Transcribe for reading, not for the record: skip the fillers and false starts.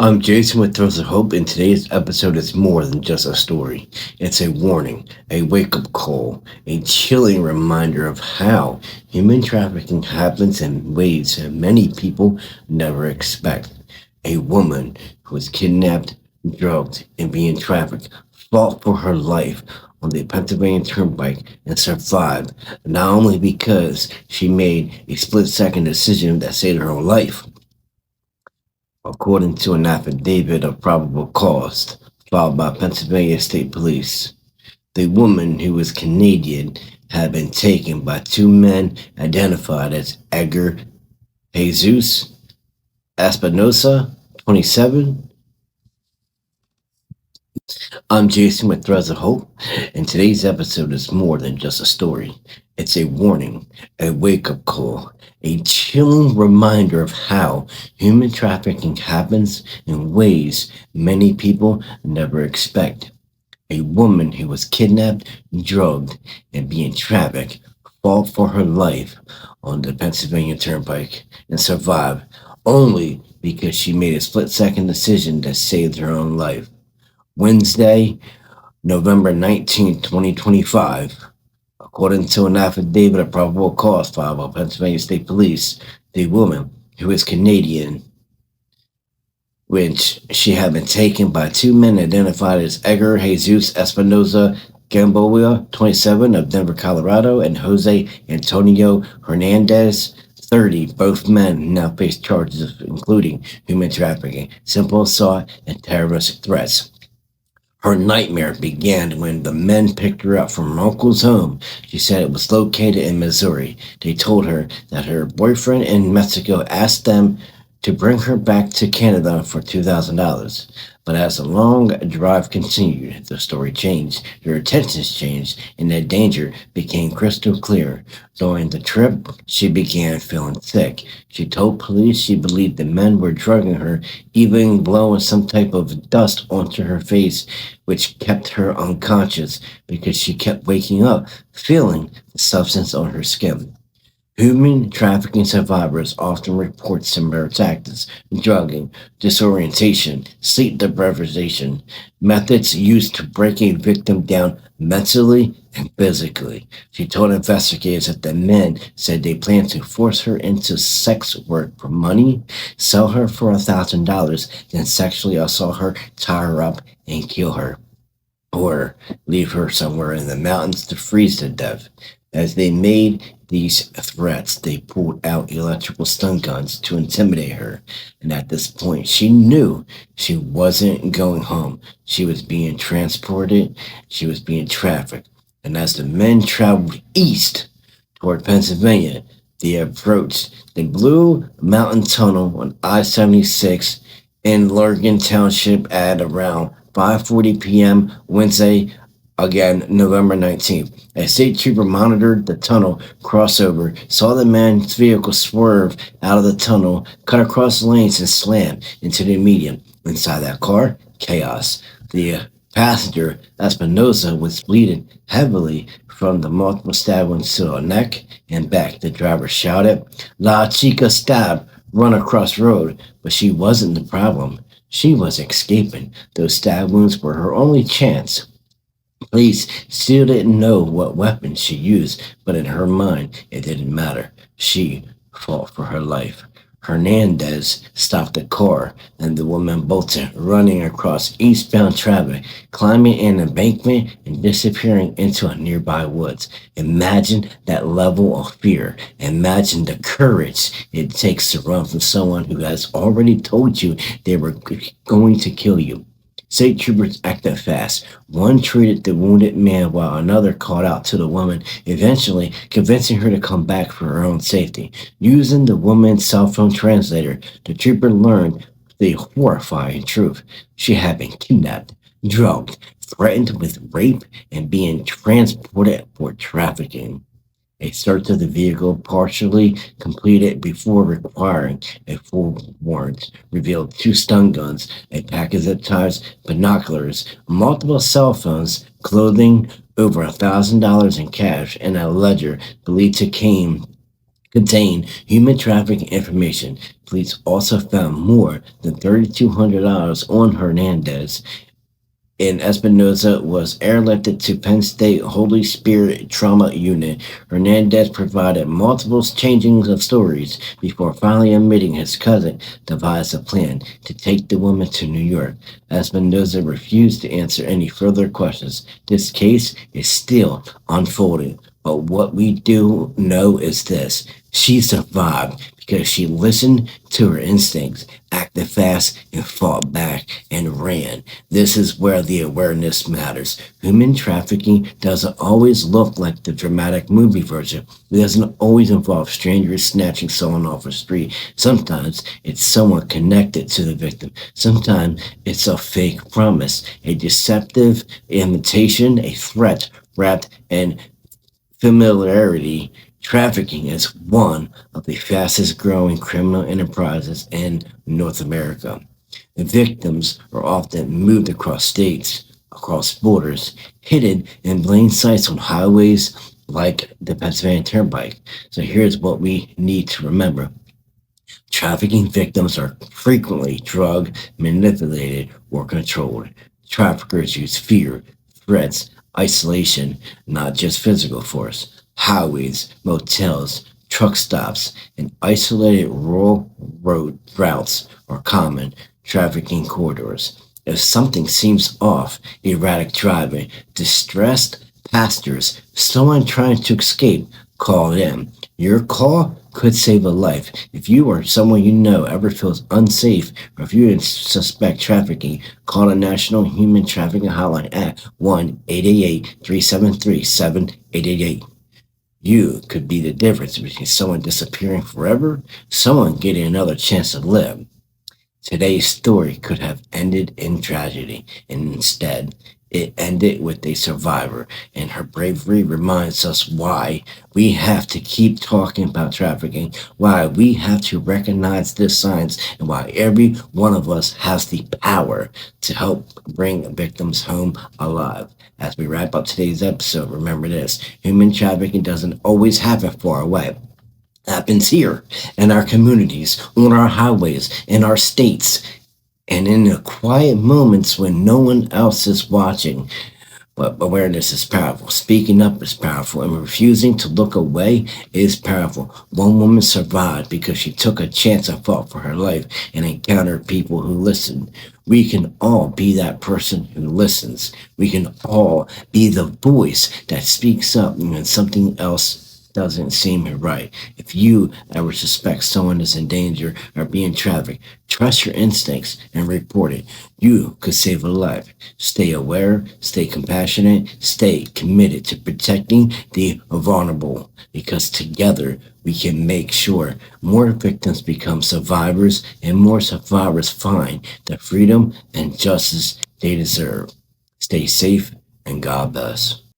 I'm Jason with Throws of Hope, and today's episode is more than just a story. It's a warning, a wake up call, a chilling reminder of how human trafficking happens in ways that many people never expect. A woman who was kidnapped, drugged, and being trafficked fought for her life on the Pennsylvania Turnpike and survived, not only because she made a split second decision that saved her own life. According to an affidavit of probable cause filed by Pennsylvania State Police, the woman, who was Canadian, had been taken by two men identified as Edgar Jesus Espinosa, 27. I'm Jason with Threads of Hope, and today's episode is more than just a story. It's a warning, a wake up call, a chilling reminder of how human trafficking happens in ways many people never expect. A woman who was kidnapped, drugged, and being trafficked fought for her life on the Pennsylvania Turnpike and survived only because she made a split second decision that saved her own life. Wednesday, November 19th, 2025. According to an affidavit of probable cause filed by Pennsylvania State Police, the woman, who is Canadian, which she had been taken by two men identified as Edgar Jesus Espinosa Gamboa, 27, of Denver, Colorado, and Jose Antonio Hernandez, 30. Both men now face charges including human trafficking, simple assault, and terrorist threats. Her nightmare began when the men picked her up from her uncle's home. She said it was located in Missouri. They told her that her boyfriend in Mexico asked them to bring her back to Canada for $2,000. But as the long drive continued, the story changed, their intentions changed, and the danger became crystal clear. During the trip, she began feeling sick. She told police she believed the men were drugging her, even blowing some type of dust onto her face, which kept her unconscious because she kept waking up, feeling the substance on her skin. Human trafficking survivors often report similar tactics: drugging, disorientation, sleep deprivation, methods used to break a victim down mentally and physically. She told investigators that the men said they planned to force her into sex work for money, sell her for $1,000, then sexually assault her, tie her up, and kill her, or leave her somewhere in the mountains to freeze to death. As they made these threats, they pulled out electrical stun guns to intimidate her. And at this point, she knew she wasn't going home. She was being transported, she was being trafficked. And as the men traveled east toward Pennsylvania, they approached the Blue Mountain Tunnel on I-76 in Lurgan Township at around 5:40 p.m. Wednesday, again, November 19th. A state trooper monitored the tunnel crossover, saw the man's vehicle swerve out of the tunnel, cut across the lanes, and slam into the median. Inside that car, chaos. The passenger, Espinosa, was bleeding heavily from the multiple stab wounds to her neck and back. The driver shouted, "La Chica stab, run across road," but she wasn't the problem. She was escaping. Those stab wounds were her only chance. Police still didn't know what weapon she used, but in her mind, it didn't matter. She fought for her life. Hernandez stopped the car, and the woman bolted, running across eastbound traffic, climbing an embankment, and disappearing into a nearby woods. Imagine that level of fear. Imagine the courage it takes to run from someone who has already told you they were going to kill you. State troopers acted fast. One treated the wounded man while another called out to the woman, eventually convincing her to come back for her own safety. Using the woman's cell phone translator, the trooper learned the horrifying truth. She had been kidnapped, drugged, threatened with rape, and being transported for trafficking. A search of the vehicle, partially completed before requiring a full warrant, revealed two stun guns, a pack of zip ties, binoculars, multiple cell phones, clothing, over $1,000 in cash, and a ledger believed to came contained human trafficking information. Police also found more than $3,200 on Hernandez, and Espinoza was airlifted to Penn State Holy Spirit Trauma Unit. Hernandez provided multiple changings of stories before finally admitting his cousin devised a plan to take the woman to New York. Espinoza refused to answer any further questions. This case is still unfolding, but what we do know is this: she survived because she listened to her instincts, acted fast, and fought back and ran. This is where the awareness matters. Human trafficking doesn't always look like the dramatic movie version. It doesn't always involve strangers snatching someone off the street. Sometimes it's someone connected to the victim. Sometimes it's a fake promise, a deceptive invitation, a threat wrapped in familiarity. Trafficking is one of the fastest growing criminal enterprises in North America. The victims are often moved across states, across borders, hidden in plain sight on highways like the Pennsylvania Turnpike. So here's what we need to remember: trafficking victims are frequently drug manipulated or controlled. Traffickers use fear, threats, isolation, not just physical force. Highways, motels, truck stops, and isolated rural road routes are common trafficking corridors. If something seems off, erratic driving, distressed pastors, someone trying to escape, call them. Your call could save a life. If you or someone you know ever feels unsafe, or if you suspect trafficking, call the National Human Trafficking Hotline at 1-888-373-7888. You could be the difference between someone disappearing forever, someone getting another chance to live. Today's story could have ended in tragedy, and instead, it ended with a survivor, and her bravery reminds us why we have to keep talking about trafficking, why we have to recognize this science, and why every one of us has the power to help bring victims home alive. As we wrap up today's episode, remember this: human trafficking doesn't always happen far away. It happens here, in our communities, on our highways, in our states, and in the quiet moments when no one else is watching. But awareness is powerful. Speaking up is powerful, and refusing to look away is powerful. One woman survived because she took a chance and fought for her life and encountered people who listened. We can all be that person who listens. We can all be the voice that speaks up when something else doesn't seem right. If you ever suspect someone is in danger or being trafficked, trust your instincts and report it. You could save a life. Stay aware, stay compassionate, stay committed to protecting the vulnerable, because together we can make sure more victims become survivors and more survivors find the freedom and justice they deserve. Stay safe and God bless.